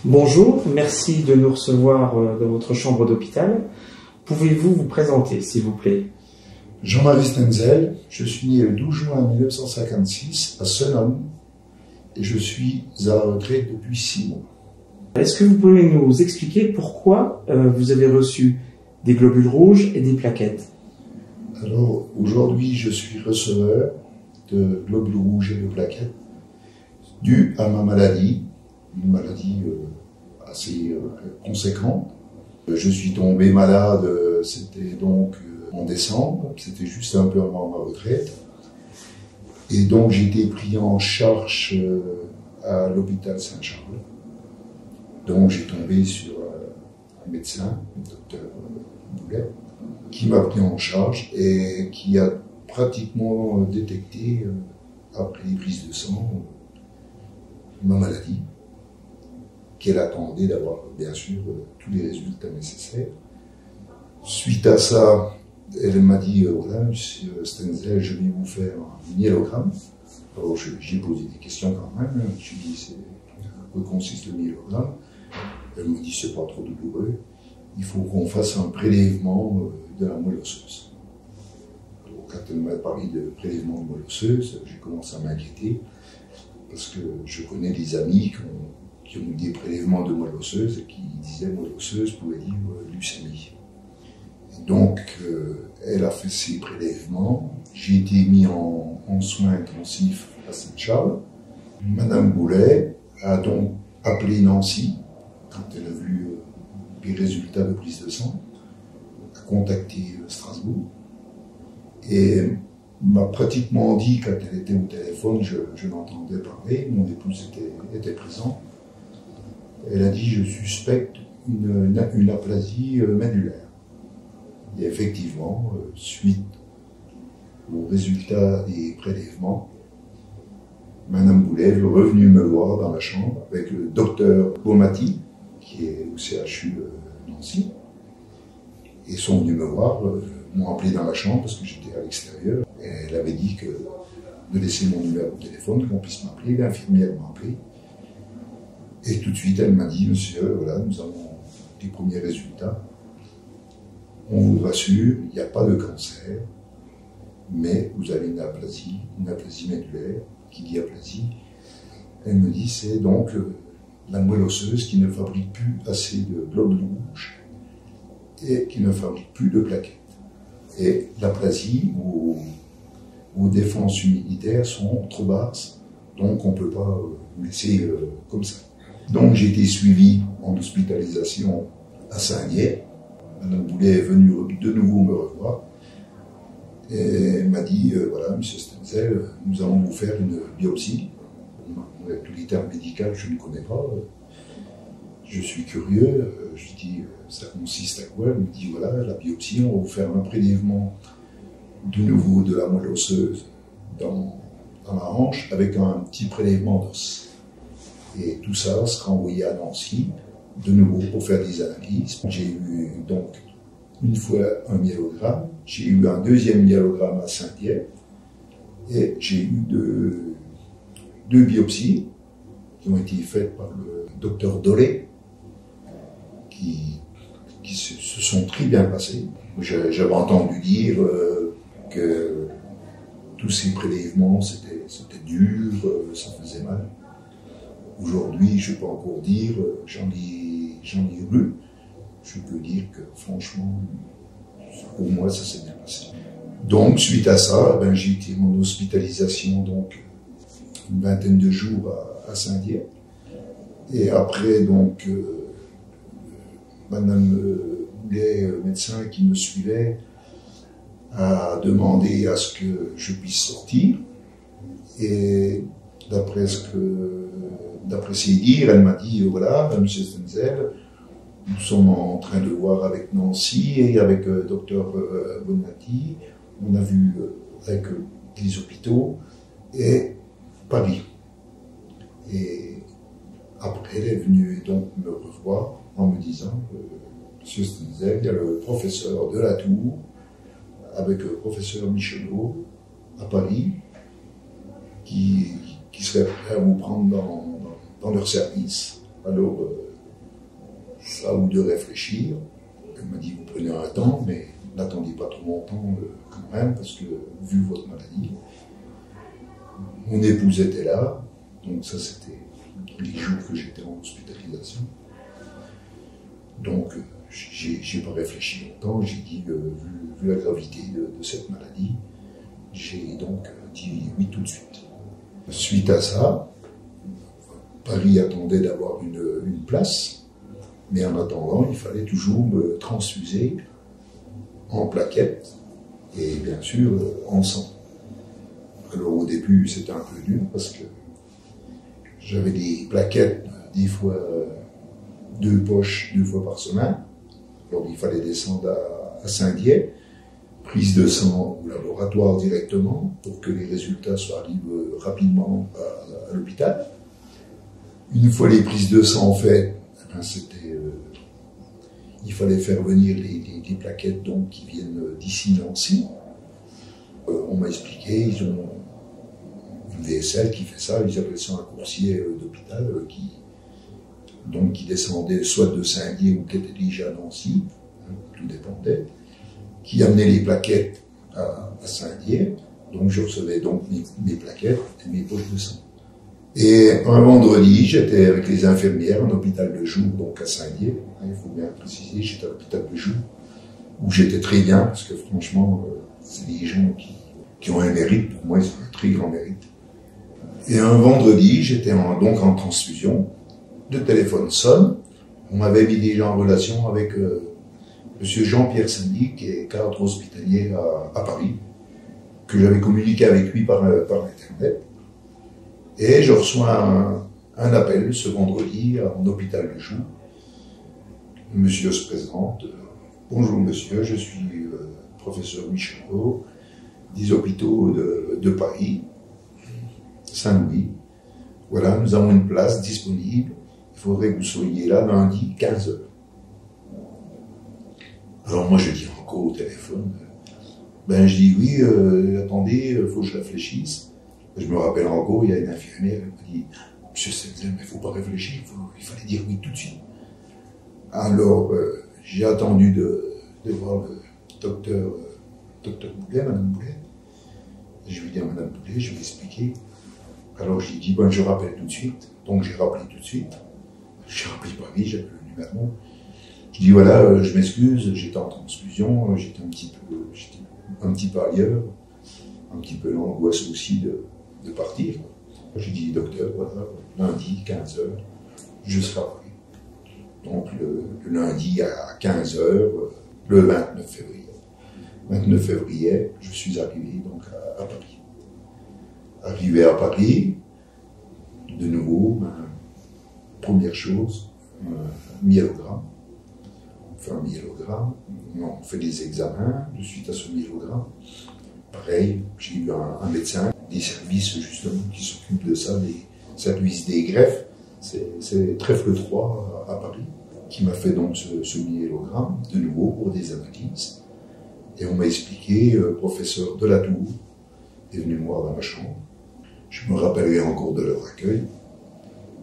Bonjour, merci de nous recevoir dans votre chambre d'hôpital. Pouvez-vous vous présenter, s'il vous plaît? Jean-Marie Stenzel, je suis né le 12 juin 1956 à Senum et je suis à la retraite depuis 6 mois. Est-ce que vous pouvez nous expliquer pourquoi vous avez reçu des globules rouges et des plaquettes? Alors aujourd'hui je suis receveur de globules rouges et de plaquettes dû à ma maladie, une maladie assez conséquente. Je suis tombé malade, c'était donc en décembre, c'était juste un peu avant ma retraite. Et donc j'ai été pris en charge à l'hôpital Saint-Charles. Donc j'ai tombé sur un médecin, le docteur Boulet, qui m'a pris en charge et qui a pratiquement détecté, après les prises de sang, ma maladie, qu'elle attendait d'avoir bien sûr tous les résultats nécessaires. Suite à ça, elle m'a dit, voilà, monsieur Stenzel, je vais vous faire un myélogramme. Alors j'ai posé des questions quand même, je lui ai dit, à quoi consiste le myélogramme? Elle me dit, c'est pas trop douloureux, il faut qu'on fasse un prélèvement de la moelle osseuse. Alors, quand elle m'a parlé de prélèvement de moelle osseuse, j'ai commencé à m'inquiéter, parce que je connais des amis qui ont eu des prélèvements de moelle osseuse et qui disaient moelle osseuse pouvait dire leucémie. Et donc, elle a fait ses prélèvements. J'ai été mis en soins intensifs à Saint-Charles. Madame Boulet a donc appelé Nancy quand elle a vu les résultats de prise de sang, a contacté Strasbourg et m'a pratiquement dit, quand elle était au téléphone, je l'entendais parler, mon épouse était présent. Elle a dit, je suspecte une aplasie médulaire. Et effectivement, suite au résultat des prélèvements, Madame Boulet est revenue me voir dans la chambre avec le docteur Baumati, qui est au CHU Nancy, et sont venus me voir, m'ont appelé dans la chambre parce que j'étais à l'extérieur. Et elle avait dit de laisser mon numéro de téléphone, qu'on puisse m'appeler. L'infirmière m'a appelé. Et tout de suite, elle m'a dit, monsieur, voilà, nous avons les premiers résultats. On vous rassure, il n'y a pas de cancer, mais vous avez une aplasie médulaire. Qui dit aplasie, elle me dit, c'est donc la moelle osseuse qui ne fabrique plus assez de globules rouges et qui ne fabrique plus de plaquettes. Et l'aplasie, vos défenses immunitaires sont trop basses, donc on ne peut pas vous laisser comme ça. Donc j'ai été suivi en hospitalisation à Saint-Niais. Madame Boulet est venue de nouveau me revoir et elle m'a dit, voilà, monsieur Stenzel, nous allons vous faire une biopsie. Tous les termes médicaux, je ne connais pas. Je suis curieux, je lui dis, ça consiste à quoi? Elle me dit, voilà, la biopsie, on va vous faire un prélèvement de nouveau de la moelle osseuse dans la hanche avec un petit prélèvement d'os. Et tout ça sera envoyé à Nancy, de nouveau pour faire des analyses. J'ai eu donc une fois un myélogramme, j'ai eu un deuxième myélogramme à Saint-Dié, et j'ai eu deux biopsies qui ont été faites par le docteur Dolé, qui se sont très bien passées. J'avais entendu dire que tous ces prélèvements, c'était dur, ça faisait mal. Aujourd'hui, je peux encore dire, j'en ai eu. Je peux dire que franchement, pour moi, ça s'est bien passé. Donc, suite à ça, ben, j'ai été en hospitalisation donc une vingtaine de jours à Saint-Dié. Et après, donc, Madame Boulet, médecin qui me suivait, a demandé à ce que je puisse sortir. Et d'après ses dires, elle m'a dit, voilà, monsieur Stenzel, nous sommes en train de voir avec Nancy et avec docteur Bonatti, on a vu avec les hôpitaux et Paris. Et après, elle est venue donc me revoir en me disant, monsieur Stenzel, il y a le professeur de la Tour, avec le professeur Michelot à Paris, qui serait prêt à vous prendre dans leur service. Alors, ça ou de réfléchir. Elle m'a dit, vous prenez un temps, mais n'attendez pas trop longtemps quand même, parce que vu votre maladie, mon épouse était là, donc ça c'était les jours que j'étais en hospitalisation. Donc j'ai pas réfléchi longtemps, j'ai dit, vu la gravité de cette maladie, j'ai donc dit oui tout de suite. Suite à ça, Paris attendait d'avoir une place, mais en attendant, il fallait toujours me transfuser en plaquettes et bien sûr en sang. Alors au début, c'était un peu dur parce que j'avais des plaquettes, des fois 2 poches 2 fois par semaine. Alors il fallait descendre à Saint-Dié, prise de sang au laboratoire directement pour que les résultats arrivent rapidement à l'hôpital. Une fois les prises de sang faites, il fallait faire venir les plaquettes donc, qui viennent d'ici Nancy. On m'a expliqué, ils ont une VSL qui fait ça, ils appellent ça un coursier d'hôpital qui descendait soit de Saint-Dié ou qui était déjà à Nancy, tout dépendait, qui amenait les plaquettes à Saint-Dié. Donc je recevais donc mes plaquettes et mes poches de sang. Et un vendredi, j'étais avec les infirmières en hôpital de jour, donc à Saint-Dié. Il faut bien préciser, j'étais à l'hôpital de jour, où j'étais très bien, parce que franchement, c'est des gens qui ont un mérite. Pour moi, ils ont un très grand mérite. Et un vendredi, j'étais donc en transfusion. Le téléphone sonne. On m'avait mis déjà en relation avec monsieur Jean-Pierre Sandy, qui est cadre hospitalier à Paris, que j'avais communiqué avec lui par Internet. Et je reçois un appel ce vendredi en hôpital de jour. Le monsieur se présente. Bonjour monsieur, je suis professeur Michelot, des hôpitaux de Paris, Saint-Louis. Voilà, nous avons une place disponible. Il faudrait que vous soyez là lundi, 15h. Alors moi je dis encore au téléphone, je dis oui, attendez, il faut que je réfléchisse. Je me rappelle encore, il y a une infirmière qui m'a dit, monsieur Senzel, mais il ne faut pas réfléchir, il fallait dire oui tout de suite. Alors j'ai attendu de voir le docteur Boulet, madame Boulet. Je lui ai dit à madame Boulet, je vais expliquer. Alors j'ai dit, je rappelle tout de suite. Donc j'ai rappelé tout de suite. J'ai rappelé pas vite, j'ai appelé le numéro. Je dis voilà, je m'excuse, j'étais en transfusion, j'étais un petit peu ailleurs, un petit peu l'angoisse aussi de partir. J'ai dit docteur, voilà, lundi, 15h, je serai à Paris. Donc le lundi à 15h, le 29 février. 29 février, je suis arrivé donc à Paris. Arrivé à Paris, de nouveau, première chose, un myélogramme. On fait un myélogramme, on fait des examens de suite à ce myélogramme. Pareil, j'ai eu un médecin, des services justement qui s'occupent de ça, des services des greffes, c'est Trèfle 3 à Paris, qui m'a fait donc ce myélogramme, de nouveau pour des analyses. Et on m'a expliqué, le professeur de la Tour est venu me voir dans ma chambre. Je me rappellerai encore de leur accueil.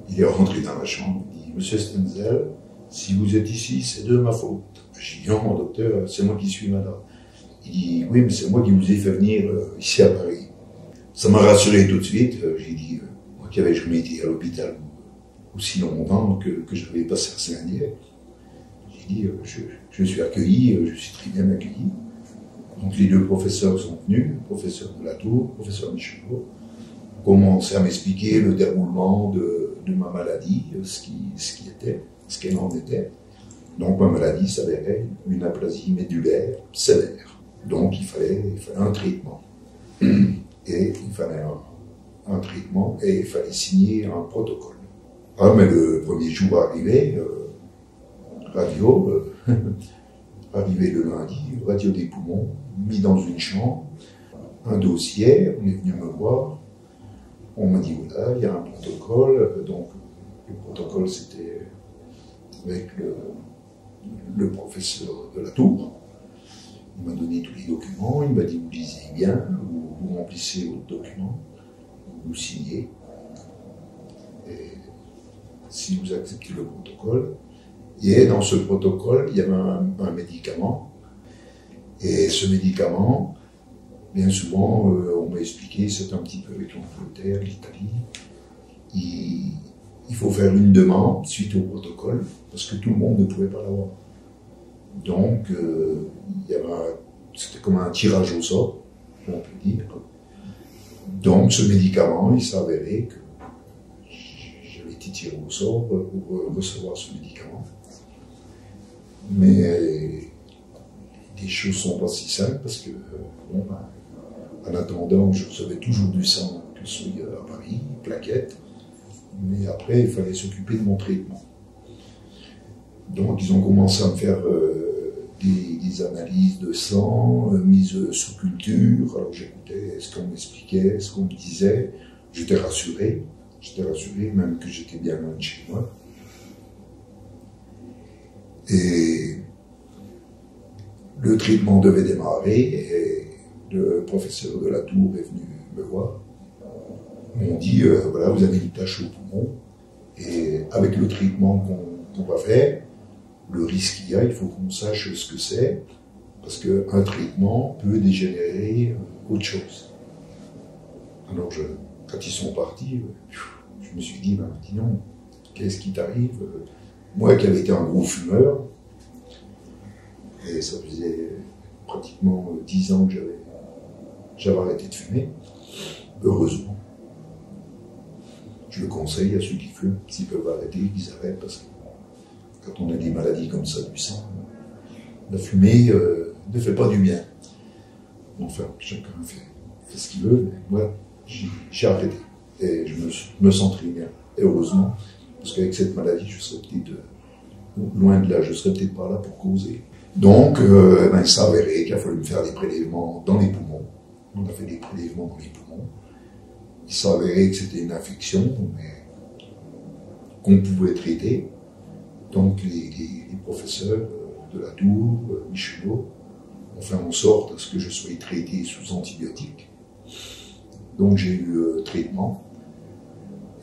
Il est rentré dans ma chambre, il dit « Monsieur Stenzel, si vous êtes ici, c'est de ma faute. » J'ai dit « Non, docteur, c'est moi qui suis malade. » Il dit « Oui, mais c'est moi qui vous ai fait venir ici à Paris. » Ça m'a rassuré tout de suite. J'ai dit « Moi qui avais jamais été à l'hôpital aussi longtemps que je n'avais pas passé à Saint-Dié. » J'ai dit « Je suis accueilli, je suis très bien accueilli. » Donc les deux professeurs sont venus, le professeur de la Tour, le professeur Michelot, commencé à m'expliquer le déroulement de ma maladie, ce qu'elle en était. Donc ma maladie s'avérait une aplasie médulaire sévère. Donc il fallait un traitement. Et il fallait un traitement et il fallait signer un protocole. Ah, mais le premier jour arrivé, arrivé le lundi, radio des poumons, mis dans une chambre, un dossier, on est venu me voir. On m'a dit, voilà, il y a un protocole. Donc, le protocole, c'était avec le professeur de la Tour. Il m'a donné tous les documents. Il m'a dit, vous lisez bien, vous remplissez votre document, vous signez. Et si vous acceptez le protocole, Et dans ce protocole, il y avait un médicament. Et ce médicament, bien souvent, on m'a expliqué, c'est un petit peu avec l'Angleterre, l'Italie. Il faut faire une demande suite au protocole, parce que tout le monde ne pouvait pas l'avoir. Donc, c'était comme un tirage au sort, on peut dire. Donc, ce médicament, il s'avérait que j'avais été tiré au sort pour recevoir ce médicament. Mais les choses ne sont pas si simples, parce que, en attendant, je recevais toujours du sang, que ce soit à Paris, plaquettes. Mais après, il fallait s'occuper de mon traitement. Donc, ils ont commencé à me faire des analyses de sang, mise sous culture. Alors, j'écoutais ce qu'on m'expliquait, ce qu'on me disait. J'étais rassuré, même que j'étais bien loin de chez moi. Et le traitement devait démarrer, et le professeur de la Tour est venu me voir. On dit, voilà, vous avez une tache au poumon, et avec le traitement qu'on va faire, le risque qu'il y a, il faut qu'on sache ce que c'est, parce qu'un traitement peut dégénérer autre chose. Alors, quand ils sont partis, je me suis dit, ben, dis non, qu'est-ce qui t'arrive? Moi qui avais été un gros fumeur, et ça faisait pratiquement 10 ans que j'avais arrêté de fumer, heureusement. Je le conseille à ceux qui fument, s'ils peuvent arrêter, qu'ils arrêtent, parce que quand on a des maladies comme ça du sang, la fumée ne fait pas du bien. Enfin, chacun fait ce qu'il veut, mais moi, j'ai arrêté. Et je me sens très bien. Et heureusement, parce qu'avec cette maladie, je serais peut-être loin de là, je serais peut-être pas là pour causer. Donc, il s'est avéré qu'il a fallu me faire des prélèvements dans les poumons. On a fait des prélèvements dans les poumons. Il s'est avéré que c'était une infection, mais qu'on pouvait traiter. Donc, les professeurs de la Tour, Michelot, ont fait en sorte à ce que je sois traité sous antibiotiques. Donc, j'ai eu traitement.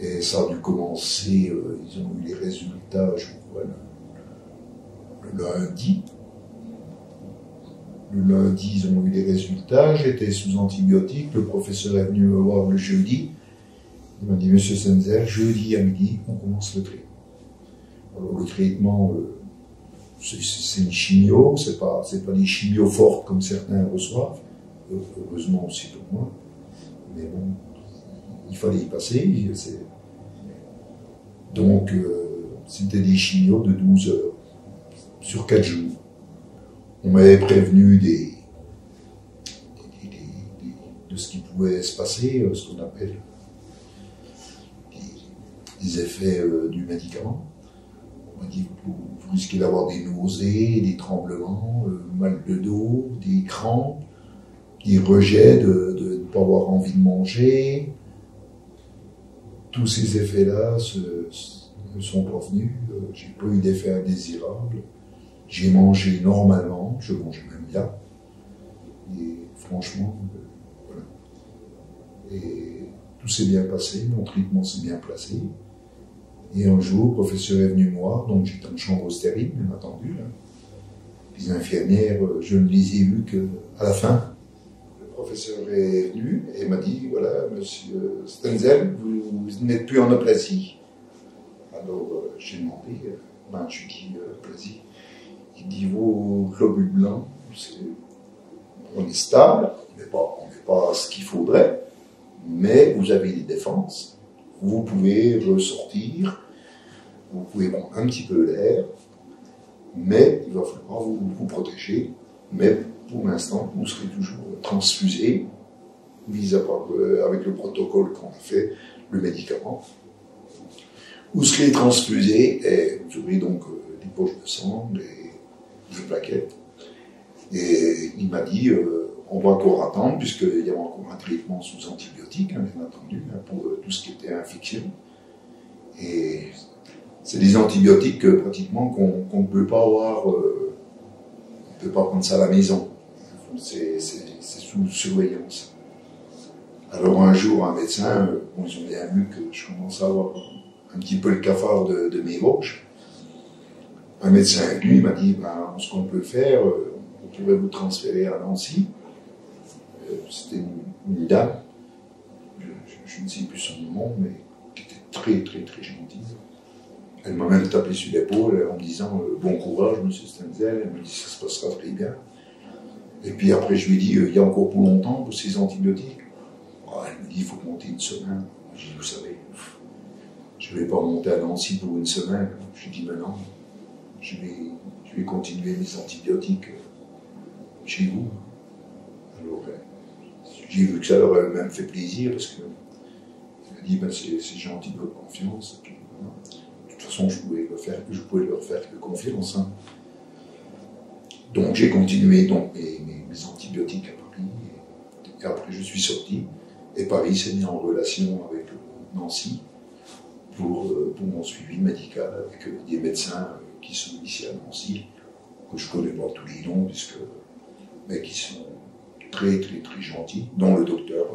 Et ça a dû commencer, ils ont eu les résultats, je crois, le lundi. Le lundi, ils ont eu les résultats, j'étais sous antibiotiques, le professeur est venu me voir le jeudi. Il m'a dit, Monsieur Senzer, jeudi à midi, on commence le traitement. Alors le traitement, c'est une chimio, c'est pas des chimios fortes comme certains reçoivent, heureusement aussi pour moi. Mais bon, il fallait y passer. Donc, c'était des chimios de 12 heures, sur 4 jours. On m'avait prévenu de ce qui pouvait se passer, ce qu'on appelle des effets du médicament. On m'a dit, vous risquez d'avoir des nausées, des tremblements, mal de dos, des crampes, des rejets de ne pas avoir envie de manger. Tous ces effets-là ne sont pas venus. J'ai pas eu d'effets indésirables. J'ai mangé normalement, je mangeais même bien. Et franchement, voilà. Et tout s'est bien passé, mon traitement s'est bien placé. Et un jour, le professeur est venu me voir, donc j'étais en chambre stérile, bien entendu. Là. Les infirmières, je ne les ai vues qu'à la fin. Le professeur est venu et m'a dit, voilà, Monsieur Stenzel, vous n'êtes plus en aplasie. Alors j'ai demandé, je lui dis, aplasie. Il dit, vos globules blancs, on est stable, on n'est pas ce qu'il faudrait, mais vous avez des défenses, vous pouvez ressortir, vous pouvez prendre un petit peu l'air, mais il va falloir vous protéger, mais pour l'instant, vous serez toujours transfusé, mis à part avec le protocole qu'on a fait, le médicament. Vous serez transfusé et vous aurez donc des poches de sang, des plaquettes. Et il m'a dit, on va encore attendre, puisqu'il y avait encore un traitement sous antibiotiques, bien entendu, pour tout ce qui était infection. Et c'est des antibiotiques pratiquement qu'on ne peut pas avoir, on ne peut pas prendre ça à la maison. C'est sous surveillance. Alors un jour, un médecin, ils ont bien vu que je commençais à avoir un petit peu le cafard de mes gauches. un médecin avec lui m'a dit, ben, ce qu'on peut faire, on pourrait vous transférer à Nancy. C'était une dame, je ne sais plus son nom, mais qui était très, très, très gentille. Elle m'a même tapé sur l'épaule en me disant bon courage, monsieur Stenzel. Elle me dit ça se passera très bien. Et puis après, je lui ai dit il y a encore pour longtemps pour ces antibiotiques. Oh, elle me dit il faut monter une semaine. J'ai dit vous savez, je ne vais pas monter à Nancy pour une semaine. Je lui ai dit mais non, je vais continuer mes antibiotiques chez vous. Alors j'ai vu que ça leur a même fait plaisir parce que elle m'a dit ben, c'est gentil de votre confiance. Et puis, voilà. De toute façon, je pouvais leur faire que confiance. Hein. Donc j'ai continué donc, mes antibiotiques à Paris. Et après, je suis sorti. Et Paris s'est mis en relation avec Nancy pour mon suivi médical avec des médecins qui sont ici à Nancy, que je ne connais pas tous les noms, mais qui sont très, très, très gentils, dont le docteur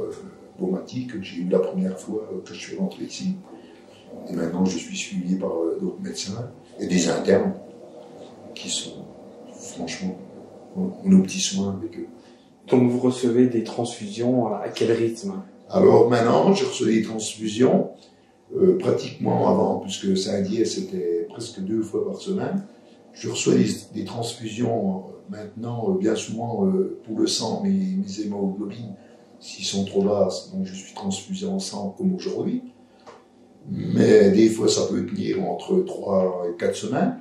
Baumati, que j'ai eu la première fois que je suis rentré ici. Et maintenant, je suis suivi par d'autres médecins et des internes qui sont, franchement, on a au petit soin avec eux. Donc, vous recevez des transfusions à quel rythme? Alors maintenant, je reçois des transfusions, pratiquement avant, puisque Saint-Dié, c'était presque 2 fois par semaine. Je reçois des transfusions maintenant, bien souvent, pour le sang, mes hémoglobines, s'ils sont trop basses, donc je suis transfusé en sang comme aujourd'hui. Mais des fois, ça peut tenir entre 3 et 4 semaines.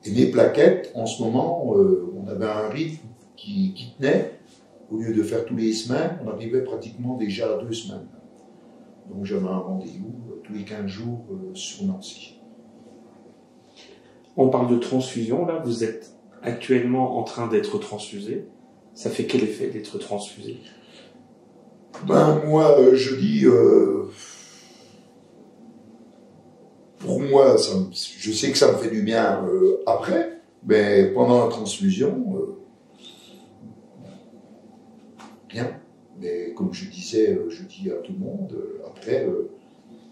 Et mes plaquettes, en ce moment, on avait un rythme qui tenait. Au lieu de faire tous les semaines, on arrivait pratiquement déjà à 2 semaines. Donc j'avais un rendez-vous tous les 15 jours sur Nancy. On parle de transfusion, là, vous êtes actuellement en train d'être transfusé. Ça fait quel effet d'être transfusé? Ben moi, je dis... pour moi, je sais que ça me fait du bien après, mais pendant la transfusion, bien. Mais comme je disais, je dis à tout le monde, après,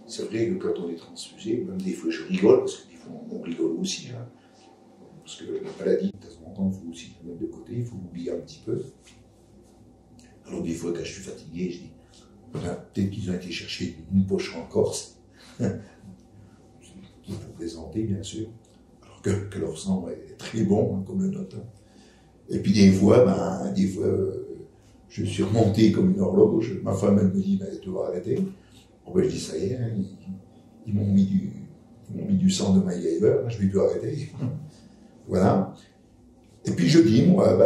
c'est vrai que quand on est transfusé, même des fois je rigole, parce que des fois on rigole aussi, hein, parce que la maladie, de temps en temps, il faut aussi la mettre de côté, il faut l'oublier un petit peu. Alors des fois, quand je suis fatigué, je dis, peut-être qu'ils ont été chercher une poche en Corse. Pour présenter, bien sûr, alors que leur sang est très bon, hein, comme le nôtre. Hein. Et puis des fois, je suis remonté comme une horloge. Ma femme, elle me dit, tu vas arrêter. Bon, ben, je dis, ça y est, hein, ils m'ont mis du sang de MacGyver, je ne vais plus arrêter. Voilà. Et puis je dis, moi,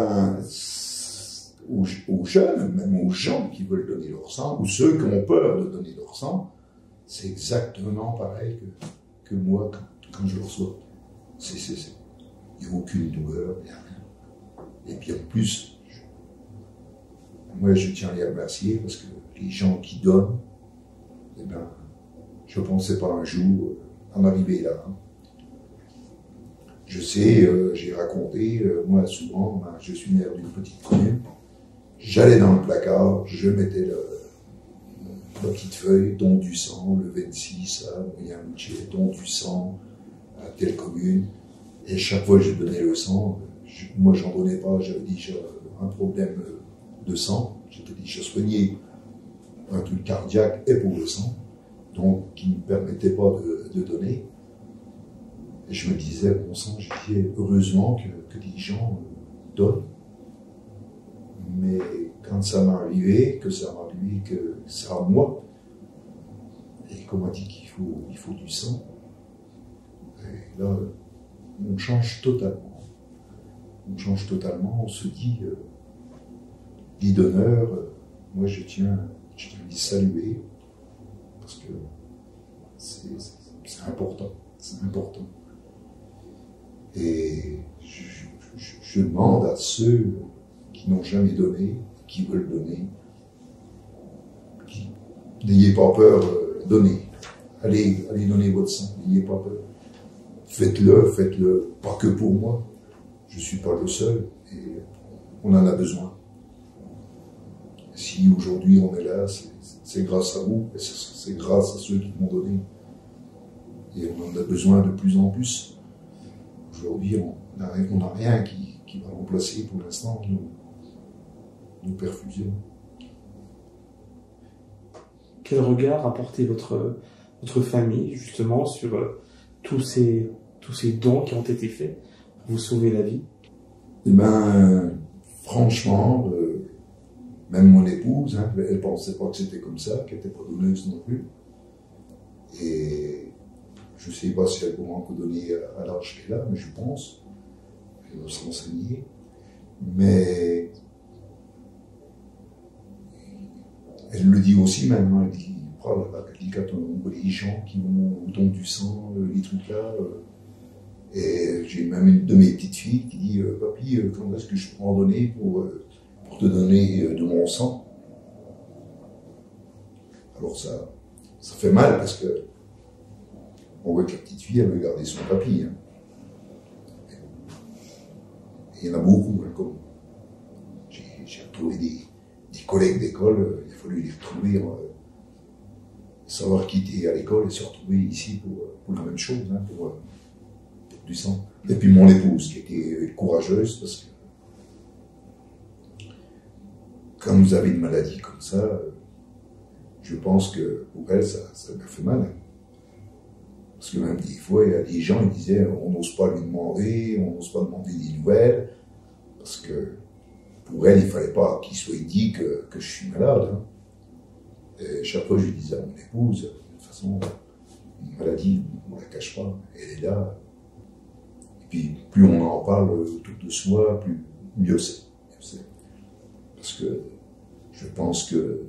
aux jeunes, même aux gens qui veulent donner leur sang, ou ceux qui ont peur de donner leur sang, c'est exactement pareil que moi quand je le reçois. Il n'y a aucune douleur, il n'y a rien. Et puis en plus, moi je tiens à les remercier parce que les gens qui donnent, eh ben, je ne pensais pas un jour en arriver là. Je sais, j'ai raconté, moi souvent, je suis maire d'une petite commune, j'allais dans le placard, je mettais la petite feuille, don du sang, le 26 à Moyen-Mouché, don du sang à telle commune. Et chaque fois que je donnais le sang, moi j'en donnais pas, j'avais déjà un problème de sang, j'étais déjà soigné un truc cardiaque et pour le sang, donc qui ne me permettait pas de donner. Et je me disais, bon sang, je disais heureusement que des gens donnent. Mais quand ça m'est arrivé, que c'est à moi, et qu'on m'a dit qu'il faut du sang, et là, on change totalement. On change totalement, on se dit, les donneurs, moi je tiens à les saluer, parce que c'est important, c'est important. Et je demande à ceux qui n'ont jamais donné, qui veulent donner, n'ayez pas peur, donnez. Allez donner votre sang, n'ayez pas peur. Faites-le, pas que pour moi. Je ne suis pas le seul, et on en a besoin. Si aujourd'hui on est là, c'est grâce à vous, et c'est grâce à ceux qui m'ont donné. Et on en a besoin de plus en plus. Aujourd'hui, on n'a rien qui va remplacer pour l'instant nos perfusions. Quel regard a porté votre famille justement sur tous ces dons qui ont été faits pour vous sauver la vie? Eh ben, franchement, même mon épouse, hein, elle pensait pas que c'était comme ça, qu'elle n'était pas donneuse non plus. Et je ne sais pas si elle pourra encore donner à l'âge qu'elle a, mais je pense. Elle doit se renseigner. Mais elle le dit aussi même, hein, elle dit, oh là là, elle dit quand on voit les gens qui vont au don du sang, les trucs là. Et j'ai même une de mes petites filles qui dit, papy, quand est-ce que je peux en donner pour te donner de mon sang? Alors ça fait mal parce que on voit que la petite fille, elle veut garder son papy. Hein. Et il y en a beaucoup, hein, comme j'ai retrouvé des collègues d'école, il a fallu les retrouver, savoir quitter à l'école et se retrouver ici pour la même chose, hein, pour du sang. Et puis mon épouse qui était courageuse parce que quand vous avez une maladie comme ça, je pense que pour elle, ça lui a fait mal. Hein. Parce que même des fois, il y a des gens qui disaient on n'ose pas lui demander, on n'ose pas demander des nouvelles, parce que pour elle, il ne fallait pas qu'il soit dit que je suis malade. Hein. Et chaque fois, je lui disais à mon épouse, de toute façon, une maladie, on ne la cache pas, elle est là. Et puis, plus on en parle autour de soi, mieux c'est. Parce que je pense que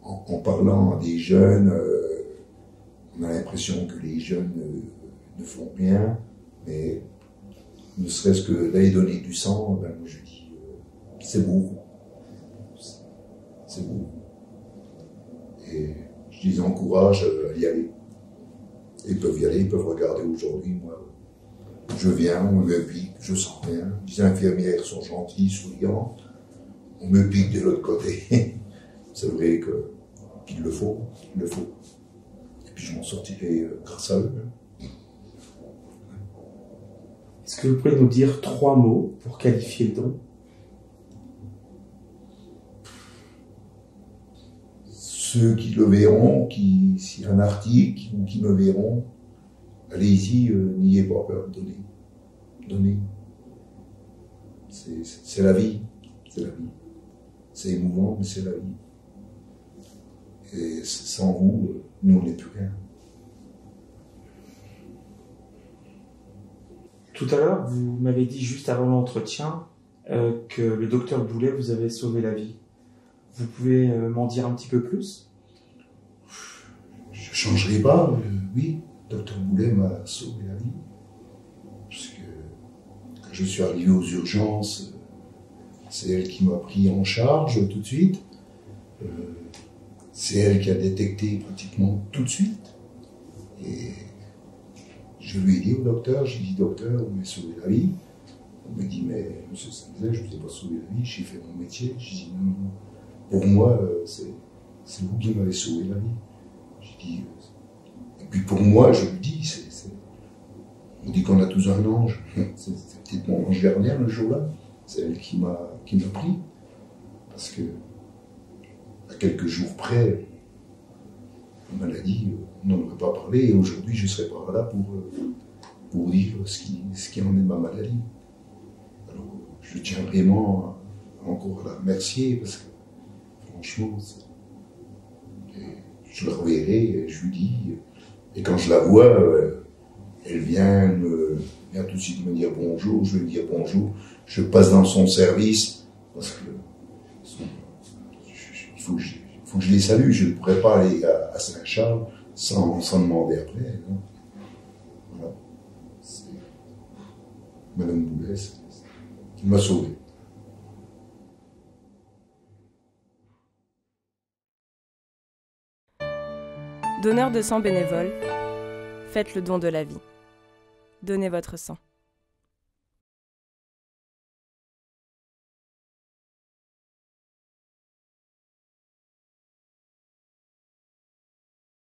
en parlant à des jeunes, on a l'impression que les jeunes ne font rien, mais ne serait-ce que d'aller donner du sang, ben moi je dis, c'est beau. C'est beau. Et je les encourage à y aller. Ils peuvent y aller, ils peuvent regarder aujourd'hui, moi. Je viens, on me pique, je sens rien. Les infirmières sont gentilles, souriantes. On me pique de l'autre côté. C'est vrai qu'il le faut, il le faut. Et puis je m'en sortirai grâce à eux. Est-ce que vous pouvez nous dire 3 mots pour qualifier le don? Ceux qui le verront, s'il y a un article, ou qui me verront, allez-y, n'ayez pas peur de donner. Donnez. C'est la vie. C'est la vie. C'est émouvant, mais c'est la vie. Et sans vous, nous, on n'est plus rien. Tout à l'heure, vous m'avez dit juste avant l'entretien que le docteur Boulet vous avait sauvé la vie. Vous pouvez m'en dire un petit peu plus? Je ne changerai pas, oui. Docteur Boulet m'a sauvé la vie. Parce que quand je suis arrivé aux urgences, c'est elle qui m'a pris en charge tout de suite. C'est elle qui a détecté pratiquement tout de suite. Et je lui ai dit au docteur, j'ai dit, docteur, vous m'avez sauvé la vie. On me dit, mais monsieur Sanzet, je ne vous ai pas sauvé la vie, j'ai fait mon métier. J'ai dit, non, non, pour moi, c'est vous qui m'avez sauvé la vie. J'ai dit, et puis pour moi, je lui dis, on dit qu'on a tous un ange. C'est peut-être mon ange gardien le jour-là. C'est elle qui m'a pris. Parce que, à quelques jours près, la maladie, on n'en aurait pas parlé. Et aujourd'hui, je ne serais pas là pour dire ce qui en est de ma maladie. Alors, je tiens vraiment encore à la remercier parce que, franchement, je la reverrai et je lui dis. Et quand je la vois, elle vient tout de suite me dire bonjour, je vais lui dire bonjour. Je passe dans son service parce que il faut que je les salue. Je ne pourrais pas aller à Saint-Charles sans demander après. Non. Voilà. Madame Boulet, qui m'a sauvé. Donneurs de sang bénévoles, faites le don de la vie. Donnez votre sang.